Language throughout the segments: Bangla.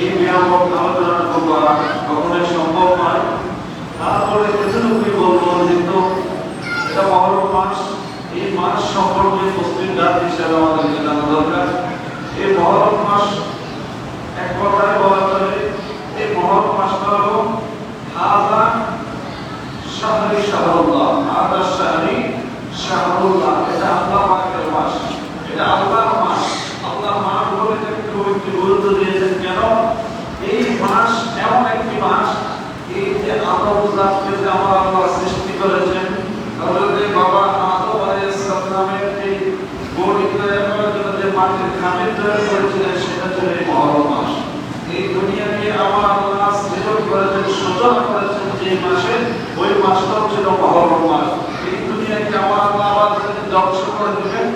এই ব্যাপক আলোচনা করা কখনোই সম্ভব নয়। তারপরে এতটুকু শাহরি শাহরুল্লাহ, হাদা শাহরি শাহরুল্লাহ, এটা আল্লাহ পাকের মাস, এটা আল্লাহর মাস। আল্লাহ মাস বলে এটাকে খুব একটু গুরুত্ব দিয়েছেন। কেন? এই মাস এমন একটি মাস, এই যে আদম জাতকে যে আমার আল্লাহ সৃষ্টি করেছেন, হযরত বাবা আদম আলাইহিস সালামের এই বডি তৈরি করার জন্য যে মাটির খামির তৈরি করেছিলেন, সেটা ছিল এই মহরম মাস। এই দুনিয়াকে আমার আল্লাহ সৃজন করেছেন, সৃজন করেছেন যে মাসে, ওই মাসটাও ছিল মহরম মাস। এই দুনিয়াকে আমার আল্লাহ আবার ধ্বংস করে দিবেন,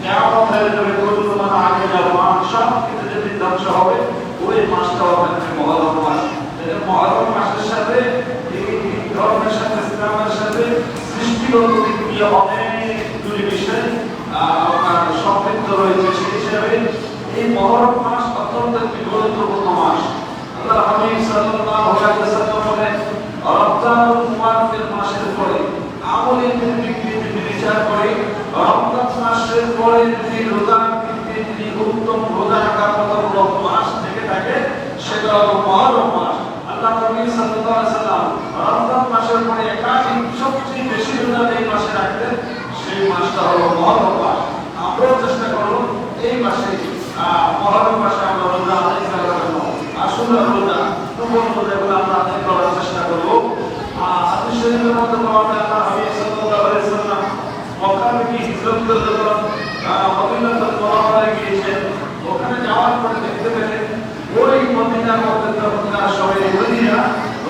কিয়ামত হয়ে যাবে, কুল্লু মান আলাইহা ফান, সব কিছু যেদিন ধ্বংস হবে, ওই মাসটাও হবে মহরম মাস। এই মহরম মাসের সাথে এই ধর্মের সাথে, ইসলামের সাথে সৃষ্টিগত দিক দিয়ে অনেক দুই বিষয় সম্পৃক্ত রয়েছে। সেই হিসাবে এই মহরম মাস অত্যন্ত একটি গুরুত্বপূর্ণ মাস। আল্লাহ হাবিব সাল্লাল্লাহু আলাইহি ওয়াসাল্লাম বলেন, রমজানুল মুবারকের মাসের পরে আমলের ভিত্তিতে যদি বিচার করে, রমজান মাসের পরে যদি রোজার ভিত্তিতে যদি উত্তম রোজা রাখার মতো কোনো মাস থেকে থাকে, সেটা হলো মহরম মাস। আল্লাহ নবী সাল্লাল্লাহু আলাইহি ওয়াসাল্লাম রমজান মাসের পরে একাধিক সবচেয়ে বেশি রোজা এই মাসে রাখতেন, সেই মাসটা হলো মহরম মাস। আমরাও চেষ্টা করব এই মাসে, মহরম মাসে আমরা রোজা আদায় করার জন্য, আসল রোজা, নফল রোজাগুলো আমরা আদায় করার চেষ্টা করব। হাদিস শরীফের মধ্যে পাওয়া যায়, আল্লাহ হাবিব সাল্লাল্লাহু আলাইহি ওয়াসাল্লাম মক্কা থেকে হিজরত করে যখন মদিনাতুল মুনাওয়ারায় গিয়েছেন, ওখানে যাওয়ার পরে দেখতে পেলেন ওই মদিনার মধ্যে তখনকার সবাই মদিনা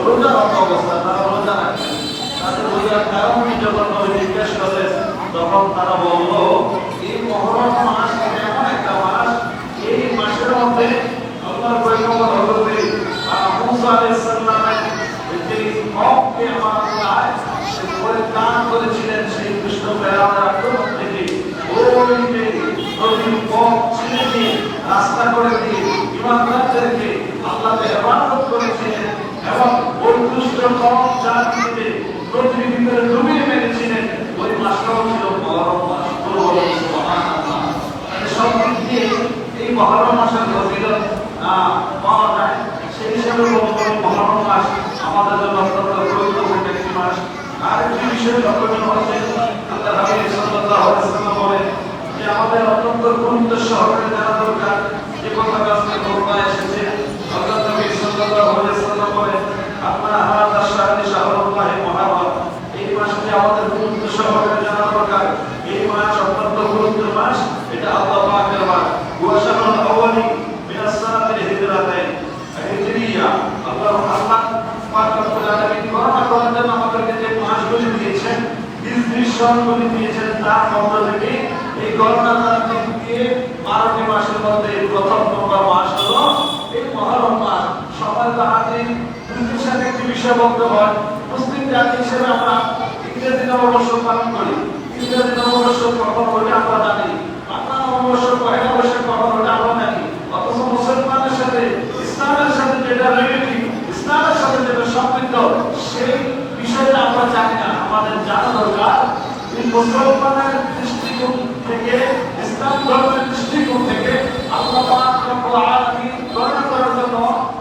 রোজারত অবস্থা, তারা রোজা রাখছেন। তাদের রোজার কারণ যখন নবী জিজ্ঞেস করলেন, তখন তারা বলল, এই মহরম মাস এমন একটা মাস, এই মাসের মধ্যে আল্লাহর পয়গম্বর হযরত মুসা আলাইহিস সালামের যে হককে আমার আল্লাহ সে পরিত্রাণ করেছিলেন সেই দুষ্ট ফেরাউনের আক্রমণ থেকে। ওই যে নবীর পথ ছেড়ে দিয়ে, রাস্তা করে দিয়ে ইমানদারদেরকে আল্লাহকে ইবাদত করেছিলেন, এবং ওই দুষ্ট কওম জাতিকে নদীর ভিতরে ডুবিয়ে মেরেছিলেন, ওই মাসটাও ছিল মহরম মাস। সুবহানাল্লাহ। সব দিক দিয়ে এই মহরম মাসের ফজিলত পাওয়া যায়। সেই হিসাবে মহরম মাস আমাদের জন্য অত্যন্ত গুরুত্বপূর্ণ একটি মাস। আর একটি বিষয় লক্ষণীয় হচ্ছে, আল্লাহ হাবিব সাল্লাল্লাহু আলাইহি ওয়াসাল্লাম বলেন যে আমাদের অত্যন্ত গুরুত্ব সহকারে জানা দরকার যে কথাটা আজকে বলা এসেছে। আল্লাহ নবী সাল্লাল্লাহু আলাইহি ওয়াসাল্লাম বলেন, আপনারা হাদা শাহরি শাহরুল্লাহ মুহাররম, এই মাসটি আমাদের গুরুত্ব সহকারে জানা দরকার। এই মাস অত্যন্ত গুরুত্বের মাস, এটা আল্লাহ পাকের মাস। ওয়া শাহরুল আউয়ালি মিনাস সানাতিল হিজরাতাইন, হিজরিয়া। আল্লাহ পাক রব্বুল আলামিন গণনা করার জন্য আমাদেরকে যে মাসগুলি দিয়েছেন, হিজরি সনগুলি দিয়েছেন, তার মধ্য থেকে এই গণনার দিক দিয়ে 12টি মাসের মধ্যে প্রথম নম্বর মাস হলো এই মহরম মাস। সবার হাতে দুটির সাথে একটি বিষয় বলতে হয়। মুসলিম জাতি হিসেবে আমরা ইংরেজি নববর্ষ পালন করি। ইংরেজি নববর্ষ কখন হলে আমরা জানি, বাংলা নববর্ষ পহেলা বৈশাখ কখন হলে আমরা জানি। অথচ মুসলমানের সাথে, ইসলামের সাথে যেটা রিলেটিভ, ইসলামের সাথে যেটা সম্পৃক্ত, সেই বিষয়টা আমরা জানি না। আমাদের জানা দরকার এই মুসলমানের দৃষ্টিকোণ থেকে, ইসলাম ধর্মের দৃষ্টিকোণ থেকে আল্লাহ পাক রব্বুল আলামিন গণনা করার জন্য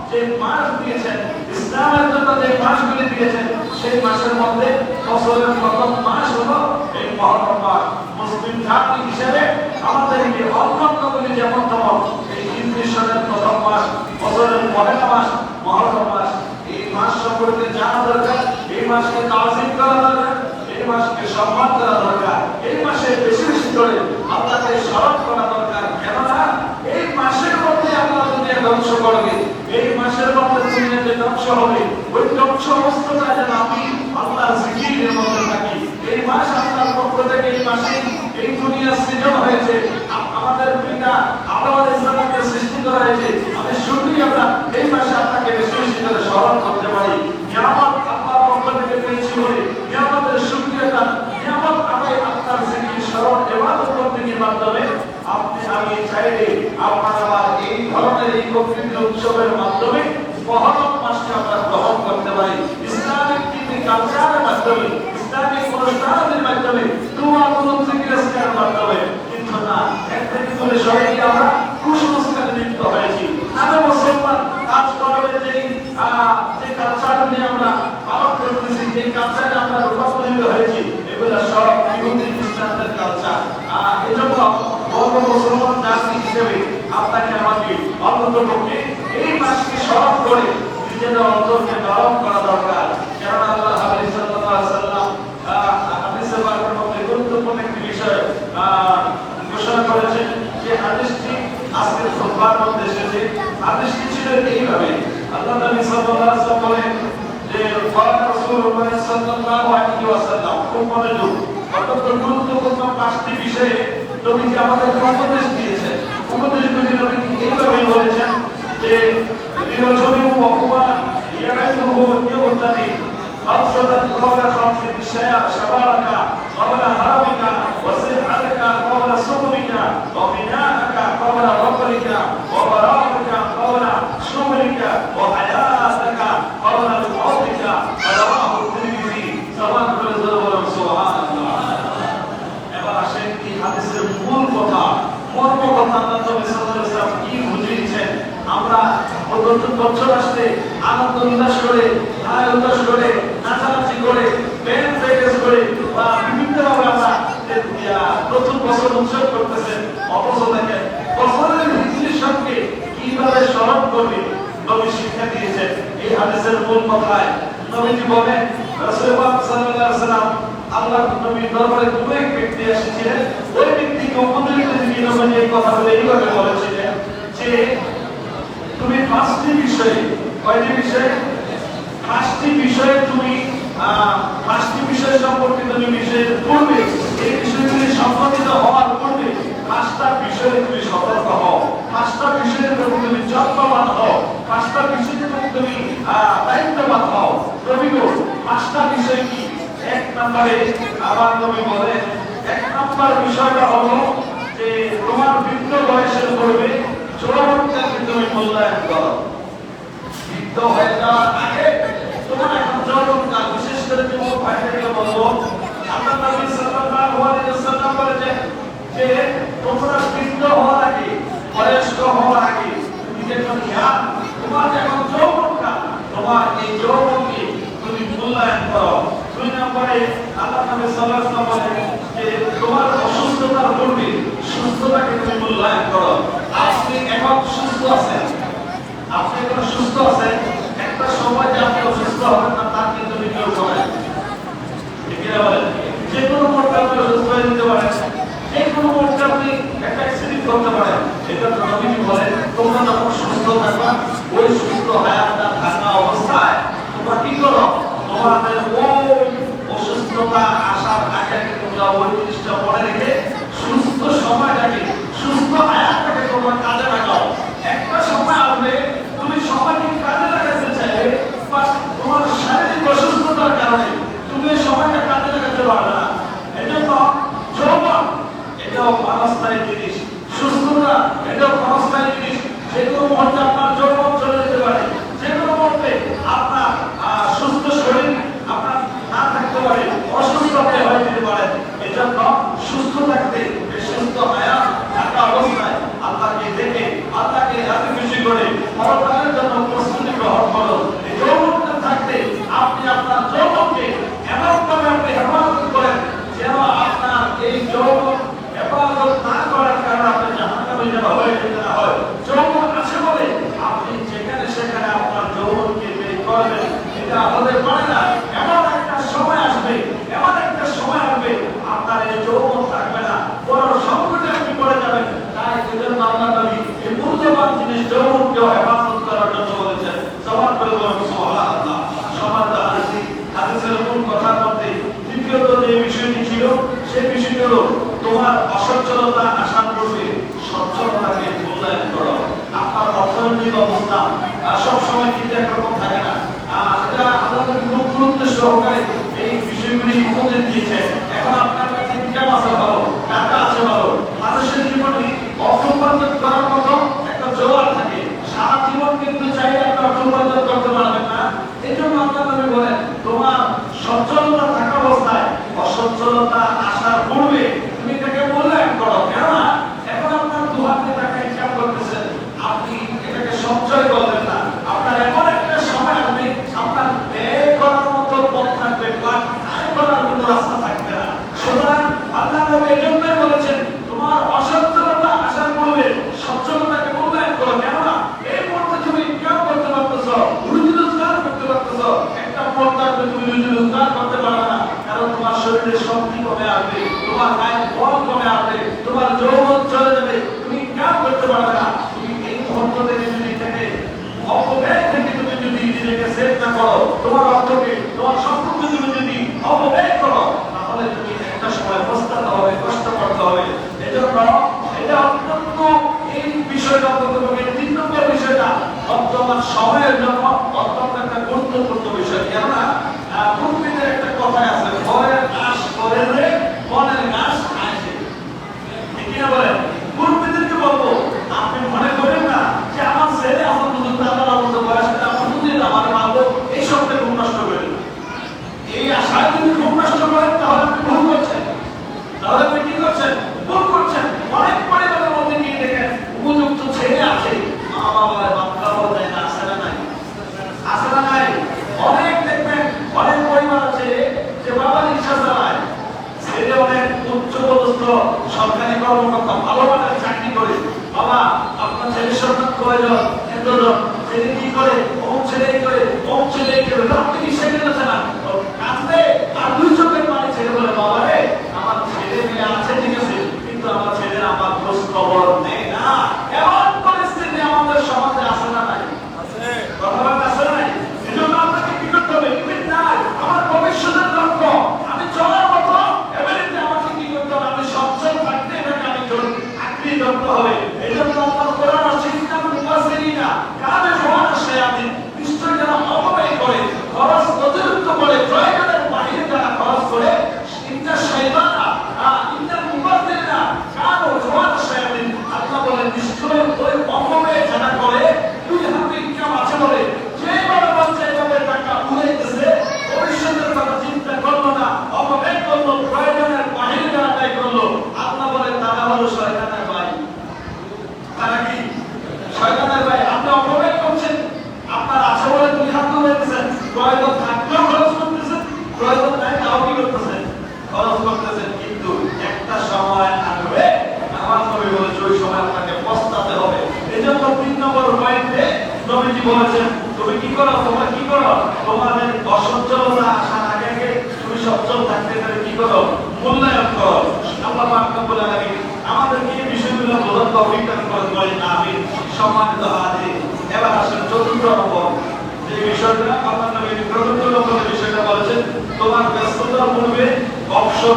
যে মাস দিয়েছেন, ইসলামের জন্য যে মাসগুলি দিয়েছেন, সেই মাসের মধ্যে বছরের প্রথম মাস হলো এই মহরম মাস। মুসলিম জাতি হিসেবে আমাদেরকে অন্যান্যগুলি যেমন তেমন এই হিজরি সনের প্রথম মাস, বছরের পহেলা মাস মহরম মাস, এই মাস সম্পর্কে জানা দরকার। এই মাসকে তাজিম করা দরকার, এই মাসকে সম্মান করা দরকার, এই মাসে বেশি বেশি করে আল্লাহকে স্মরণ করা দরকার। কেননা এই মাসের মধ্যে আল্লাহ দুনিয়া ধ্বংস করবে, এই মাসের মধ্যে দুনিয়া যে ধ্বংস হবে, ওই ধ্বংস অবস্থাটা যেন আমি আল্লাহর জিকিরের মধ্যে থাকি। এই মাস আল্লাহর পক্ষ থেকে এই মাসে এই দুনিয়া সৃজন হয়েছে, আমাদের পিতা আদম আলাইহিস সালামকে সৃষ্টি করা হয়েছে। আমি শুকরিয়া আমরা এই মাসে আপনাকে বেশি বেশি করে স্মরণ করতে পারি। নিয়ামত আল্লাহর পক্ষ থেকে পেয়েছি বলে নিয়ামতের শুকরিয়াটা, নিয়ামত আমি আপনার জিকির স্মরণ ইবাদত বন্দেগীর মাধ্যমে আপনি আমি চাইলে আপনারা এই ধরনের এই পবিত্র উৎসবের মাধ্যমে মহরম মাসকে আমরা গ্রহণ করতে পারি। ইসলামিক নীতি কালচারের মাধ্যমে, ইসলামিক অনুষ্ঠানের মাধ্যমে, দোয়া এবং জিকিরের মাধ্যমে। কিন্তু না, একদিকে বলে সবাই আমরা কুসংস্কারে লিপ্ত হয়েছি। আমরা মুসলমান কাজ করবে যে কালচার নিয়ে আমরা পালন করতেছি, যে কালচারে আমরা হয়েছি এগুলো সব ইহুদি খ্রিস্টানদের কালচার। এজন্য বড় মুসলমান জাতি হিসেবে আপনাকে আমাকে অন্ততপক্ষে এই মাসকে স্মরণ করে নিজেদের অন্তরকে নরম করা দরকার। কেননা আল্লাহ হাবিব সাল্লাল্লাহু আলাইহি ওয়াসাল্লাম হাদিসে বারবার মধ্যে গুরুত্বপূর্ণ একটি বিষয় ঘোষণা করেছেন, যে হাদিসটি আজকের খুতবার মধ্যে এসেছে। হাদিসটি ছিল এইভাবে, আল্লাহ নবী সাল্লাল্লাহু আলাইহি ওয়াসাল্লাম বলেন যে ক্বালা রাসূলুল্লাহ সাল্লাল্লাহু আলাইহি ওয়াসাল্লাম, খুব মনোযোগ, অত্যন্ত গুরুত্বপূর্ণ পাঁচটি বিষয়ে নবীজি আমাদেরকে উপদেশ দিয়েছেন। উপদেশগুলি নবীজি এইভাবে বলেছেন যে লিরজুলিন ওয়া হুয়া ইয়াইদুহু ইউতানি أبسطت قول خمس الشيء شبابك قبل هرمك وصحتك قبل سقمك وغناءك قبل فقرك وبراءتك قبل شغلك وحياتك قبل موتك رواه الترمذي سبحان سبحان الله। এবার আসেন এই হাদিসের মূল কথা, মর্ম কথা আল্লাহ নবী সাল্লাল্লাহু আলাইহি ওয়াসাল্লাম কি বুঝিয়েছেন। আমরা অত্যন্ত বছর আসলে আনন্দ উল্লাস করে, আয় উল্লাস করে, নাচানাচি করে, ব্যান্ড প্র্যাকটিস করে বা বিভিন্নভাবে আমরা নতুন বছর উৎসব করতেছেন। অথচ দেখেন বছরের হিজরির সঙ্গে কিভাবে স্মরণ করবে নবী শিক্ষা দিয়েছেন। এই হাদিসের মূল কথায় নবীজি বলেন, রাসূলুল্লাহ সাল্লাল্লাহু আলাইহি ওয়াসাল্লাম আল্লাহর নবীর দরবারে দুটো এক ব্যক্তি এসেছিলেন। ওই ব্যক্তিকে উপদেশ দিয়ে নবীজি এই কথা বলে এইভাবে বলেছিলেন যে তুমি পাঁচটি বিষয়ে, কয়টি বিষয়ে? পাঁচটি বিষয়ে তুমি পাঁচটি বিষয় সম্পর্কে তুমি বিষয়ের পূর্বে, এই বিষয়গুলি সম্পাদিত হওয়ার পূর্বে পাঁচটা বিষয়ে তুমি সতর্ক হও, পাঁচটা বিষয়ের প্রতি তুমি যত্নবান হও, পাঁচটা বিষয়ের প্রতি তুমি দায়িত্ববান হও। নবী গো, পাঁচটা বিষয় কি? এক নম্বরে আমার নবী বলেন, এক নম্বর বিষয়টা হলো যে তোমার বৃদ্ধ বয়সের পূর্বে যৌবনকালকে তুমি মূল্যায়ন করো। বৃদ্ধ হয়ে যাওয়ার আগে তোমার এখন যৌবনকাল, বিশেষ করে যুবক ভাইদেরকে বলবো, আল্লাহ নবী সাল্লাল্লাহু আলাইহি ওয়াসাল্লাম বলেছেন যে তোমরা বৃদ্ধ হওয়ার আগে, বয়স্ক হওয়ার আগে তুমি যখন জ্ঞান, তোমার যখন যৌবনকাল, তোমার এই যৌবনকে তুমি মূল্যায়ন করো। দুই নম্বরে আল্লাহ নবী সাল্লাল্লাহু আলাইহি ওয়াসাল্লাম বলেন যে তোমার অসুস্থতার পূর্বে সুস্থতাকে তুমি মূল্যায়ন করো। আপনি এখন সুস্থ আছেন, আপনি এখন সুস্থ আছেন, একটা সময় যে আপনি অসুস্থ হবেন না তার কিন্তু কেউ করে যে কোনো মুহূর্তে আপনি অসুস্থ হয়ে যেতে পারেন, যে কোনো মুহূর্তে আপনি একটা অ্যাক্সিডেন্ট করতে পারেন। এটা তো নবীজি বলেন তোমরা যখন সুস্থ থাকবা, ওই সুস্থ হায়াতটা থাকা অবস্থায় তোমরা কি করো, তোমাদের ওই অসুস্থতা আসার আগে তোমরা ওই জিনিসটা মনে রেখে সুস্থ সময়টাকে, সুস্থ হায়াতটাকে তোমরা কাজে লাগাও। একটা সময় আসবে তুমি সময়কে কাজে লাগাতে চাইলে, তোমার শারীরিক অসুস্থতার কারণে তুমি এই সময়টা কাজে লাগাতে পারবে না। এজন্য যৌবন এটাও ক্ষণস্থায়ী জিনিস, সুস্থতা এটাও ক্ষণস্থায়ী জিনিস। যে কোনো মুহূর্তে আপনার যৌবন চলে যেতে পারে, যে কোনো মুহূর্তে আপনার সুস্থ শরীর আপনার না থাকতে পারে, অসুস্থ হয়ে যেতে পারে। এজন্য সুস্থ থাকতে, সুস্থ হায়াত থাকা অবস্থায় আল্লাহকে দেখে, আল্লাহকে রাতে খুশি করে পরকালের জন্য প্রস্তুতি গ্রহণ করুন। এই যৌবনটা থাকতে আপনি আপনার যৌবনকে এমনভাবে আপনি হেফাজত করেন যেন আপনার এই যৌবন হেফাজত না করার কারণে আপনি জাহান্নামে যেন হয়ে যেতে না হয়। যৌবন আছে বলে আপনি যেখানে সেখানে আপনার যৌবনকে বের করবেন, এটা হতে পারে না। এমন একটা সময় আসবে, এমন একটা সময় আসবে আপনার এই যৌবন থাকবে না, বড় সংকটে আপনি পড়ে যাবেন। তাই এজন্য আল্লাহ নবী এই মূল্যবান জিনিস যৌবনকেও হেফাজত করার জন্য বলেছেন। সবার করে বলুন সুবহানাল্লাহ। সবার হাদিসের মূল কথার মধ্যে দ্বিতীয়ত যে বিষয়টি ছিল, সেই বিষয়টি হলো তোমার অসচ্ছলতা আসার পূর্বে সচ্ছলতাকে মূল্যায়ন করো। আপনার অর্থনৈতিক অবস্থা সবসময় কিন্তু একরকম থাকে না। এটা আমাদের খুব গুরুত্ব সহকারে এই বিষয়গুলি উপদেশ দিয়েছে। এখন আপনার কাছে ইনকাম আছে ভালো, টাকা আছে ভালো, মানুষের জীবনে অর্থ উপার্জন করার মতো একটা জোয়ার থাকে। সারা জীবন কিন্তু চাইলে আপনি অর্থ উপার্জন করতে পারবেন না। এই জন্য আপনার নবী বলেন তোমার সচ্ছলতা থাকা অবস্থায় অসচ্ছলতা আসার পূর্বে তুমি এটাকে মূল্যায়ন করো। কেননা এখন আপনার দুহাতে টাকা ইনকাম করতেছেন, আপনি এটাকে সঞ্চয় করবেন না। আপনার এমন একটা সময় আসবে আপনার ব্যয় করার মতো পথ থাকবে, আয় করার মতো রাস্তা থাকবে না। সুতরাং আল্লাহ নবী এজন্যই বলেছেন তোমার অসচ্ছলতা আসার পূর্বে সচ্ছলতাকে মূল্যায়ন করো। কেননা এই মুহূর্তে তুমি ইনকাম করতে পারতেছ, রুজি রোজগার করতে পারতেছ, একটা পর্দার তুমি রুজি রোজগার করতে পারবে না, কারণ তোমার শরীরে শক্তি কমে আসবে, তোমার গায়ে বল কমে আসবে, তোমার যৌবন চলে যাবে, তুমি ইনকাম করতে পারবে না। তুমি এই মুহূর্ত থেকে যদি থেকে অপব্যয় থেকে তুমি যদি নিজেকে সেভ না করো, তোমার অর্থকে তোমার সম্পত্তি তুমি যদি অপব্যয় করো, তাহলে তুমি একটা সময় পস্তাতে হবে, কষ্ট করতে হবে। এজন্য এটা অত্যন্ত এই বিষয়টা অত্যন্ত ৩ নম্বর বিষয়টা বর্তমান সময়ের জন্য অত্যন্ত একটা গুরুত্বপূর্ণ বিষয়। কেননা পূর্বীদের একটা কথা আছে, ঘরের ঘাস করে রে বনের ঘাস খাইছে, ঠিক কিনা বলেন? পূর্বীদেরকে বলবো আপনি মনে করেন না যে আমার ছেলে আমার নতুন দাদার মতো বয়সে আমার নতুন আমার মাগো এই সবটা ঘুম নষ্ট করে দেবে, এই আশায় যদি ঘুম নষ্ট করেন তাহলে আপনি ভুল করছেন, তাহলে আপনি কি করছেন? ভুল করছেন। অনেক পরিবারের মধ্যে গিয়ে দেখেন উপযুক্ত ছেলে আছে, মা বাবার বাচ্চা দেয় না, আসে না নাই, আসে না নাই। অনেক দেখবেন অনেক পরিবার আছে যে বাবা রিক্সা চালায়, ছেলে অনেক উচ্চপদস্থ সরকারি কর্মকর্তা, ভালো মানের চাকরি করে, বাবা আপনার ছেলের সন্তান কয়জন, এতজন, ছেলে কি করে, অমুক ছেলে করে, অমুক ছেলে করে, আপনি কি সেখানে না কাঁদবে আর 2 চোখের পানি ছেলে বলে বাবা রে আমার ছেলে মেয়ে আছে ঠিক আছে, কিন্তু আমার ছেলের আমার খোঁজ খবর নেই না। এমন পরিস্থিতি আমাদের সমাজে আছে না নাই? আছে, কথাবার্তা আছে নাই? এজন্য আপনাকে কি করতে হবে? আমার ভবিষ্যতের লক্ষ্য আমি চলার মতো এমনিতে আমাকে কি করতে হবে? আমি সচ্ছল থাকতে এটাকে আমি আঁকড়িয়ে ধরতে হবে। এজন্য আল্লাহ কোরআন আছে ইন্নাল মুফাসসিরিনা কানে ওয়ান শায়াতিন, নিশ্চয়ই যারা অপব্যয় করে, খরচ অতিরিক্ত করে, প্রয়োজনের বাইরে যারা খরচ করে, ইন্নাল শাইতানা ইন্নাল মুফাসসিরিনা কানে ওয়ান শায়াতিন, আল্লাহ বলেন নিশ্চয়ই ওই অপব্যয় যারা করে 2 হাতে ইনকাম আছে বলে যেভাবে বাচ্চা এভাবে টাকা উড়াইতেছে, ভবিষ্যতের কথা চিন্তা করলো না, অপব্যয় করলো, প্রয়োজনের বাইরে যারা ব্যয় করলো, আল্লাহ বলেন তারা হলো শয়তানের ভাই। তারা কি শয়তানের ভাই? আপনি অপব্যয় করছেন, আপনার আছে বলে 2 হাত উড়াইতেছেন, প্রয়োজন থাকলেও খরচ করতেছেন, প্রয়োজন নাই তাও কি করতেছেন? খরচ করতেছেন। কিন্তু একটা সময় আসবে, আমার নবী বলেছে ওই সময় আপনাকে পস্তাতে হবে। এজন্য 3 নম্বর পয়েন্টে নবীজি বলেছেন তুমি কি করো, তোমরা কি করো, তোমাদের অসচ্ছলতা আসার আগে আগে তুমি সচ্ছল থাকতে গেলে কি করো? মূল্যায়ন করো। আল্লাহ পাক রব্বুল আলামিন আমাদেরকে এই বিষয়গুলো বোঝার তৌফিক দান করুন, বলেন আমিন। সম্মানিত হাজির, এবার আসেন 4র্থ নম্বর যে বিষয়টা আল্লাহ নবী 4র্থ নম্বর বিষয়টা বলেছেন তোমার ব্যস্ততার পূর্বে অবসর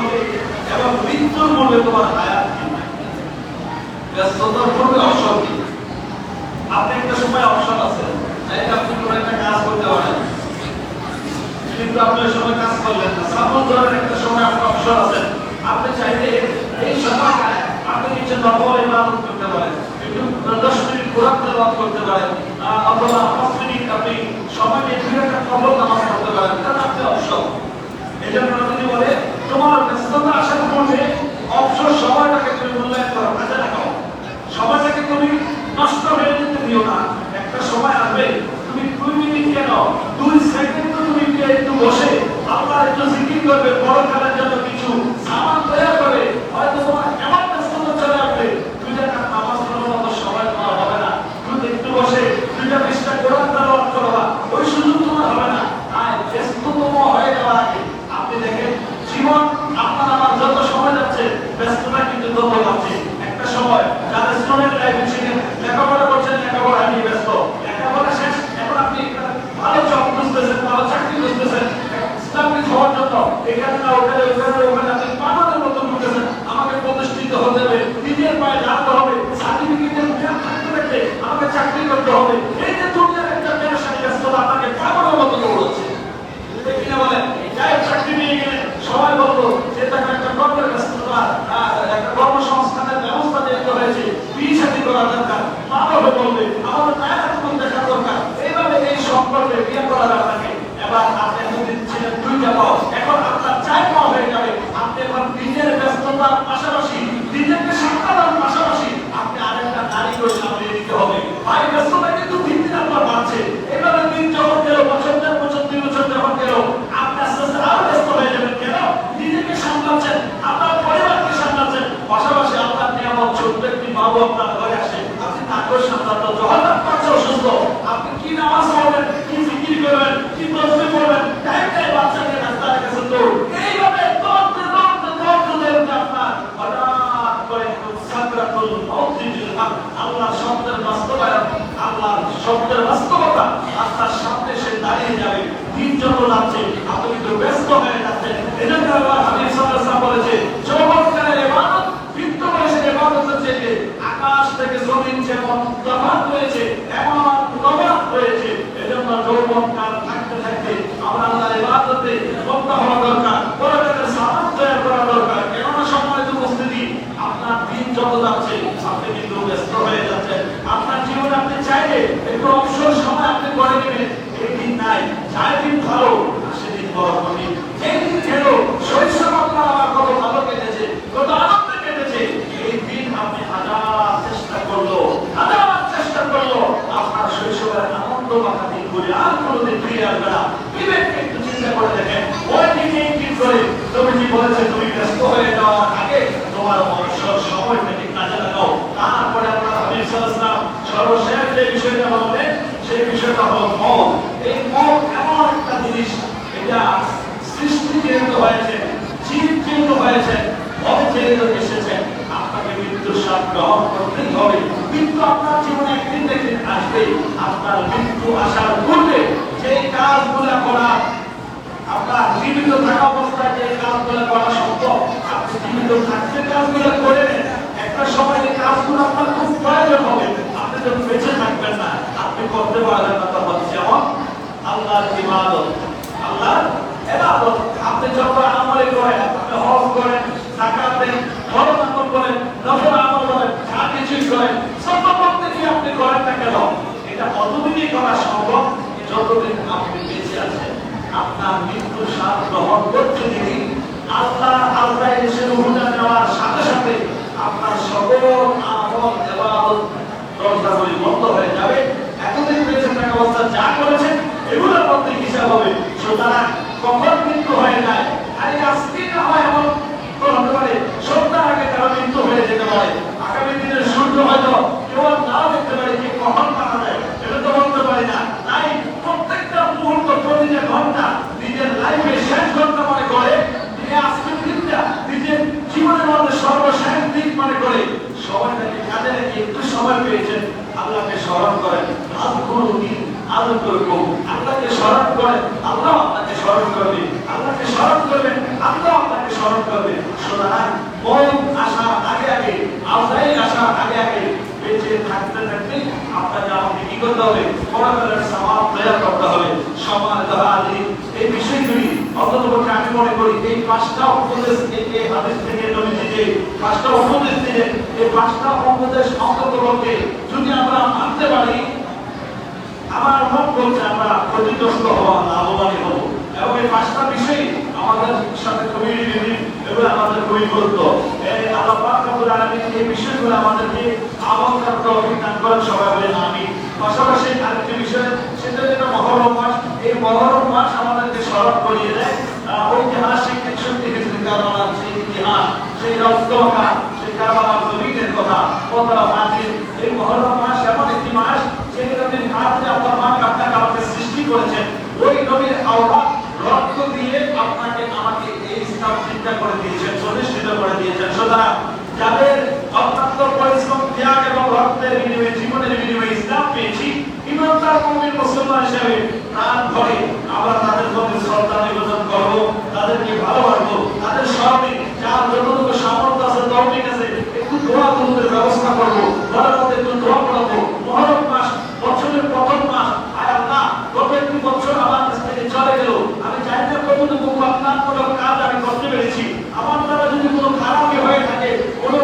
এবং মৃত্যুর পূর্বে তোমার হায়াত কি। ব্যস্ততার পূর্বে অবসর কি? আপনি একটা সময় অবসর আছে, চাইলে আপনি কোনো একটা কাজ করতে পারেন, কিন্তু আপনি ওই সময় কাজ করলেন না। সাপোজ ধরেন একটা সময় আপনার অবসর আছেন, আপনি চাইলে এই সময়টায় আপনি কিছু নফল ইবাদত করতে পারেন, একটু 10 মিনিট কোরআন তেলাওয়াত করতে পারেন, অথবা 5 মিনিট আপনি সময়কে 2 রাকাত নফল নামাজ পড়তে পারেন, কারণ আপনি অবসর। এজন্য নবী বলে তোমার ব্যস্ততা আসার পূর্বে অবসর সময়টাকে তুমি মূল্যায়ন করো, কাজে লাগাও, সময়টাকে তুমি নষ্ট হয়ে যেতে দিও না। একটা সময় আসবে তুমি 2 মিনিট কেন 2 সেকেন্ড তুমি একটু বসে আল্লাহর একটু জিকির করবে, বড় কাজের জন্য কিছু সামান তৈরি করবে, হয়তো তোমার এমন ব্যস্ততা চলে আসবে 2 রাকাত নামাজ পড়ার মতো সময় তোমার হবে না, তুমি একটু বসে 2টা পৃষ্ঠা কোরআন তেলাওয়াত করবা, ওই সুযোগ তোমার হবে না। আর ব্যস্ততম হয়ে যাওয়ার আগে আপনি দেখেন জীবন আপনার আমার যত সময় যাচ্ছে ব্যস্ততা কিন্তু তত বাড়ছে। একটা সময় যারা স্টুডেন্ট লাইফে ছিলেন, লেখাপড়া করছেন, লেখাপড়া নিয়ে ব্যস্ত, লেখাপড়া শেষ, এখন আপনি ভালো জব খুঁজতেছেন, ভালো চাকরি খুঁজতেছেন, ইসলামিক হওয়ার জন্য এখানে না ওখানে বলেছে তুমি ব্যস্ত হয়ে যাওয়ার আগে তোমার অবসর সময়টাকে কাজে লাগাও। তারপরে আল্লাহ হাবিব সাল্লাল্লাহু আলাইহি ওয়াসাল্লাম সর্বশেষ যে বিষয়টা বললেন সেই বিষয়টা হলো মওত। এই মওত এমন একটা জিনিস, এটা সৃষ্টি যেহেতু হয়েছে, জীব যেহেতু হয়েছে, ভয় যেহেতু এসেছে, আপনাকে মৃত্যুর স্বাদ গ্রহণ করতেই হবে। মৃত্যু আপনার জীবনে একদিন না একদিন আসবে। আপনার মৃত্যু আসার পূর্বে যে কাজগুলো করা, আপনার জীবিত থাকা অবস্থায় যে কাজগুলো করা সম্ভব, আপনি জীবিত থাকতে কাজগুলো করে নেন। একটা সময় এই কাজগুলো আপনার খুব প্রয়োজন হবে। আপনি যখন বেঁচে থাকবেন না, আপনি করতে পারবেন না। তখন যেমন আল্লাহর ইবাদত, আল্লাহর ইবাদত আপনি যত আমল করেন, আপনি হজ করেন, যাকাত দেন, ফরজ আমল করেন, নফল আমল করেন, যা কিছুই করেন, সব প্রত্যেকই আপনি করেন না কেন, এটা কতদিনই করা সম্ভব? যতদিন আপনি বেঁচে আছেন। আপনার মৃত্যু স্বাদ গ্রহণ করতে দিন, আল্লাহ আল্লাহ এসে রুহুটা নেওয়ার সাথে সাথে আপনার সকল আমল ইবাদত দরজাগুলি বন্ধ হয়ে যাবে। এতদিন বেঁচে থাকা অবস্থা যা করেছেন এগুলোর মধ্যে হিসাব হবে। সুতরাং কখন মৃত্যু হয়ে যায়, আরে আজকে না হয় এমন হতে পারে, সন্ধ্যার আগে তারা মৃত্যু হয়ে যেতে পারে। আগামী দিনের সূর্য হয়তো কেউ নাও দেখতে পারে, যে কখন মারা যায় এটা তো বলতে পারি না। তাই প্রত্যেকটা মুহূর্ত, প্রতিটা ঘন্টা নিজের লাইফে শেষ ঘন্টা মনে করে, আজকের দিনটা নিজের জীবনের মধ্যে সর্বশেষ দিন মনে করে সময়টাকে কাজে রেখে একটু সময় পেয়েছেন, আল্লাহকে স্মরণ করেন। আল্লাহকে স্মরণ করেন, আল্লাহ আপনাকে স্মরণ করবে। আল্লাহকে স্মরণ করবেন, আল্লাহ আপনাকে স্মরণ করবে। সুতরাং মওত আসার আগে আগে, আল্লাহই আসার আগে আগে বেঁচে থাকতে থাকতে আপনাকে আমাকে কি করতে হবে? পরকালের সওয়াব তৈরি করতে হবে। সম্মানিত হাজিরিন, এই বিষয়গুলি অন্ততপক্ষে আমি মনে করি এই পাঁচটা উপদেশ থেকে, হাদিস থেকে নবীজি যে পাঁচটা উপদেশ দিলেন, এই পাঁচটা উপদেশ অন্ততপক্ষে যদি আমরা মানতে পারি, আমার মত বলছে আমরা ক্ষতিগ্রস্ত হওয়া লাভবানই হব। এবং এই পাঁচটা বিষয় আমাদের সাথে খুবই রিলেটেড, এগুলো আমাদের খুবই গুরুত্ব। আল্লাহ পাক রব্বুল আলামিন এই বিষয়গুলো আমাদেরকে আমল করতে অভিজ্ঞান করেন, সবাই বলেন আমিন। পাশাপাশি আরেকটি বিষয়, সেটা যেটা মহরম মাস, এই মহরম মাস আমাদেরকে স্মরণ করিয়ে দেয় ঐতিহাসিক 61 হিজরি কারবালার সেই ইতিহাস, সেই রক্তমাখা, সেই কারবালার জমিনের কথা, কতটা মাটির। এই মহরম মাস এমন একটি মাস, সেই নবীর হাতে আল্লাহ পাক আপনাকে আমাকে সৃষ্টি করেছেন। ওই নবীর আওলাদ রক্ত দিয়ে আপনাকে আমাকে এই ইসলাম শিক্ষা করে দিয়েছেন, প্রতিষ্ঠিত করে দিয়েছেন। সুতরাং যাদের অত্যন্ত পরিশ্রম, ত্যাগ এবং রক্তের বিনিময়ে, জীবনের বিনিময়ে ইসলাম পেয়েছি, ইমানদার মুমিন মুসলমান হিসেবে প্রাণ ভরে আমরা তাদের প্রতি শ্রদ্ধা নিবেদন করব, তাদেরকে ভালোবাসবো। তাদের স্মরণে যার যতটুকু সামর্থ্য আছে, তৌফিক আছে, একটু দোয়া দুরুদের ব্যবস্থা করবো, ঘরের মধ্যে একটু দোয়া পড়াবো। মুহররম মাস বছরের প্রথম মাস। আয় আল্লাহ, গত একটি বছর আমার কাছ থেকে চলে গেল, আমি জানি না কতটুকু আপনার কোনো কাজ আমি করতে পেরেছি। আমার দ্বারা যদি কোনো খারাপই হয়ে থাকে, কোনো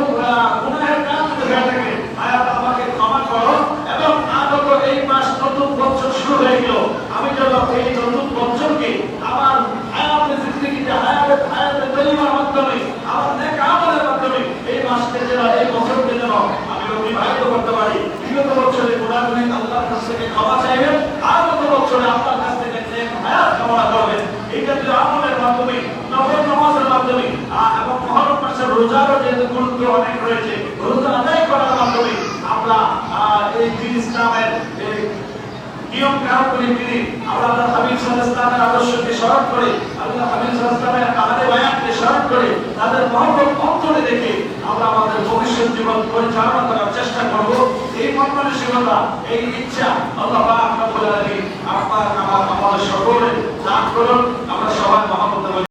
গুনাহের কাজ যদি হয়ে থাকে, আয় আল্লাহ আমাকে ক্ষমা করো। এবং আগত এই মাস নতুন বছর শুরু হয়ে গেল, আমি যেন এই নতুন বছরকে আমার হায়াতে জিন্দেগিতে, হায়াতে তৈরির মাধ্যমে, আমার নেক আমলের মাধ্যমে এই মাসকে যেন, এই বছরকে যেন আমি অতিবাহিত করতে পারি। বিগত বছরে গুনাহগুলি আল্লাহর কাছ থেকে ক্ষমা চাইবেন, আগত বছরে আপনার কাছ থেকে নেক হায়াত কামনা করবেন। এটা যে আমলের মাধ্যমে, নফল নামাজের মাধ্যমে, এবং মুহররম মাসের রোজারও যেহেতু গুরুত্ব অনেক রয়েছে, রোজা আদায় করার মাধ্যমে আমরা এই দিন ইসলামের নিয়ম কানুনগুলি মেনে আমরা আল্লাহ হাবিব সাল্লাল্লাহু আলাইহি ওয়াসাল্লামের আদর্শকে স্মরণ করে, আল্লাহ হাবিব সাল্লাল্লাহু আলাইহি ওয়াসাল্লামের আমাদের বায়ানকে স্মরণ করে, তাদের মহব্বত অন্তরে রেখে আমরা আমাদের ভবিষ্যৎ জীবন পরিচালনা করার চেষ্টা করব। এই মনমানসিকতা, এই ইচ্ছা আল্লাহ পাক রব্বুল আলামিন আপনার আমাদের সকলের দান করুন। আমরা সবাই মহব্বত